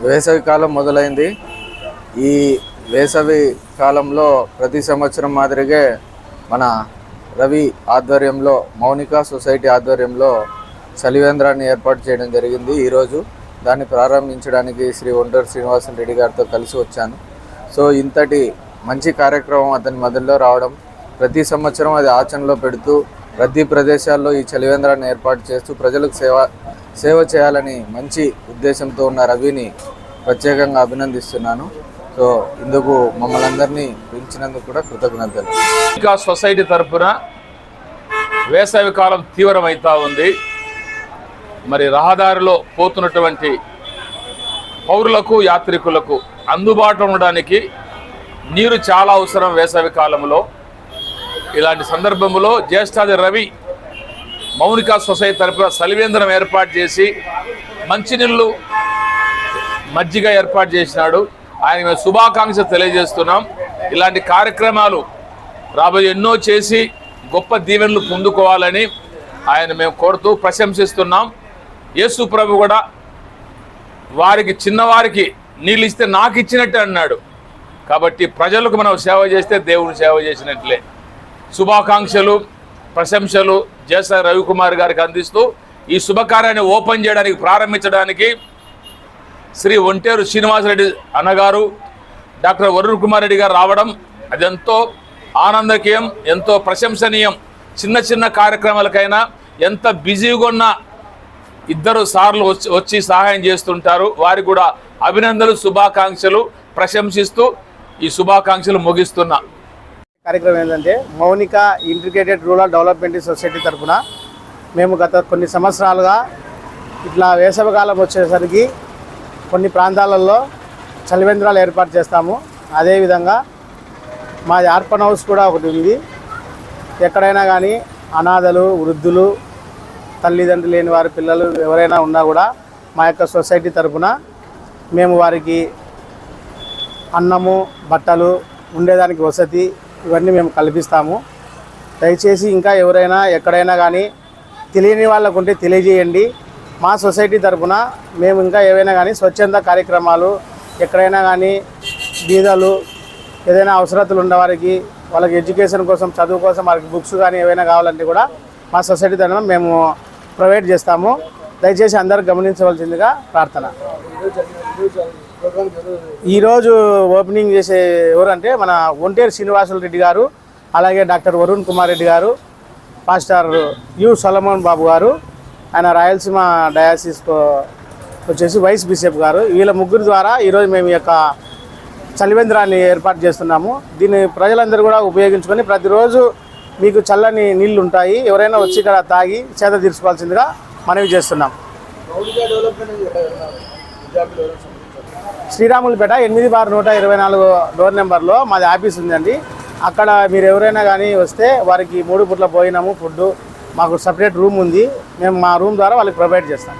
వేసవి కాలం మొదలైంది. ఈ వేసవి కాలంలో ప్రతి సంవత్సరం మాదిరిగే మన రవి ఆధ్వర్యంలో మౌనిక సొసైటీ ఆధ్వర్యంలో చలివేంద్రాన్ని ఏర్పాటు చేయడం జరిగింది. ఈరోజు దాన్ని ప్రారంభించడానికి శ్రీ ఒంటేరు శ్రీనివాసన్ రెడ్డి గారితో కలిసి వచ్చాను. సో ఇంతటి మంచి కార్యక్రమం అతని మొదల్లో రావడం, ప్రతి సంవత్సరం అది ఆచరణలో పెడుతూ ప్రతి ప్రదేశాల్లో ఈ చలివేంద్రాన్ని ఏర్పాటు చేస్తూ ప్రజలకు సేవ చేయాలని మంచి ఉద్దేశంతో ఉన్న రవిని ప్రత్యేకంగా అభినందిస్తున్నాను. సో ఇందుకు మమ్మల్ని అందరినీ పిలిచినందుకు కూడా కృతజ్ఞతలు. ఇంకా సొసైటీ తరఫున వేసవి కాలం తీవ్రమవుతా ఉంది. మరి రహదారిలో పోతున్నటువంటి పౌరులకు యాత్రికులకు అందుబాటులో ఉండడానికి నీరు చాలా అవసరం. వేసవి కాలంలో ఇలాంటి సందర్భంలో జ్యేష్ఠాది రవి మౌనిక సొసైటీ తరఫున చలివేంద్రం ఏర్పాటు చేసి మంచినీళ్ళు మజ్జిగ ఏర్పాటు చేసినాడు. ఆయన మేము శుభాకాంక్షలు తెలియజేస్తున్నాం. ఇలాంటి కార్యక్రమాలు రాబోయే ఎన్నో చేసి గొప్ప దీవెనలు పొందుకోవాలని ఆయన మేము కోరుతూ ప్రశంసిస్తున్నాం. యేసు ప్రభు కూడా వారికి చిన్నవారికి నీళ్ళు ఇస్తే నాకు ఇచ్చినట్టే అన్నాడు. కాబట్టి ప్రజలకు మనం సేవ చేస్తే దేవుని సేవ చేసినట్లే. శుభాకాంక్షలు ప్రశంసలు జేసా రవికుమార్ గారికి అందిస్తూ ఈ శుభకార్యాన్ని ఓపెన్ చేయడానికి ప్రారంభించడానికి శ్రీ ఒంటేరు శ్రీనివాసరెడ్డి అన్నగారు డాక్టర్ వరుణ్ కుమార్ రెడ్డి గారు రావడం అది ఎంతో ఆనందకీయం, ఎంతో ప్రశంసనీయం. చిన్న చిన్న కార్యక్రమాలకైనా ఎంత బిజీగా ఉన్న ఇద్దరు సార్లు వచ్చి సహాయం చేస్తుంటారు. వారికి కూడా అభినందనలు, శుభాకాంక్షలు ప్రశంసిస్తూ ఈ శుభాకాంక్షలు ముగిస్తున్నా. కార్యక్రమం ఏంటంటే Mounika integrated rural development society తరఫున మేము గత కొన్ని సంవత్సరాలుగా ఇట్లా వేసవికాలం వచ్చేసరికి కొన్ని ప్రాంతాలలో చలివేంద్రాలు ఏర్పాటు చేస్తాము. అదేవిధంగా మాది ఆర్పన్ హౌస్ కూడా ఒకటి ఉంది. ఎక్కడైనా కానీ అనాథలు, వృద్ధులు, తల్లిదండ్రులు లేని వారి పిల్లలు ఎవరైనా ఉన్నా కూడా మా యొక్క సొసైటీ తరఫున మేము వారికి అన్నము, బట్టలు, ఉండేదానికి వసతి ఇవన్నీ మేము కల్పిస్తాము. దయచేసి ఇంకా ఎవరైనా ఎక్కడైనా కానీ తెలియని వాళ్ళకు ఉంటే తెలియజేయండి. మా సొసైటీ తరఫున మేము ఇంకా ఏవైనా కానీ స్వచ్ఛంద కార్యక్రమాలు ఎక్కడైనా కానీ బీదలు ఏదైనా అవసరతలు ఉన్నవారికి వాళ్ళకి ఎడ్యుకేషన్ కోసం, చదువు కోసం వారికి బుక్స్ కానీ ఏవైనా కావాలంటే కూడా మా సొసైటీ తరఫున మేము ప్రొవైడ్ చేస్తాము. దయచేసి అందరూ గమనించవలసిందిగా ప్రార్థన. ఈరోజు ఓపెనింగ్ చేసే ఎవరంటే మన ఒంటేరు శ్రీనివాసులు రెడ్డి గారు, అలాగే డాక్టర్ వరుణ్ కుమార్ రెడ్డి గారు, పాస్టర్ యు సొలమోన్ బాబు గారు, ఆయన రాయలసీమ డయాసిస్ వచ్చేసి వైస్ బిషప్ గారు. వీళ్ళ ముగ్గురు ద్వారా ఈరోజు మేము ఈ యొక్క చలివేంద్రాన్ని ఏర్పాటు చేస్తున్నాము. దీన్ని ప్రజలందరూ కూడా ఉపయోగించుకొని ప్రతిరోజు మీకు చల్లని నీళ్లు ఉంటాయి, ఎవరైనా వచ్చి ఇక్కడ తాగి చేత తీర్చుకోవాల్సిందిగా మనవి చేస్తున్నాం. శ్రీరాములపేట 8/124 డోర్ నెంబర్లో మాది ఆఫీస్ ఉందండి. అక్కడ మీరు ఎవరైనా కానీ వస్తే వారికి 3 పూట్ల భోజనము, ఫుడ్, మాకు సపరేట్ రూమ్ ఉంది. మేము మా రూమ్ ద్వారా వాళ్ళకి ప్రొవైడ్ చేస్తాం.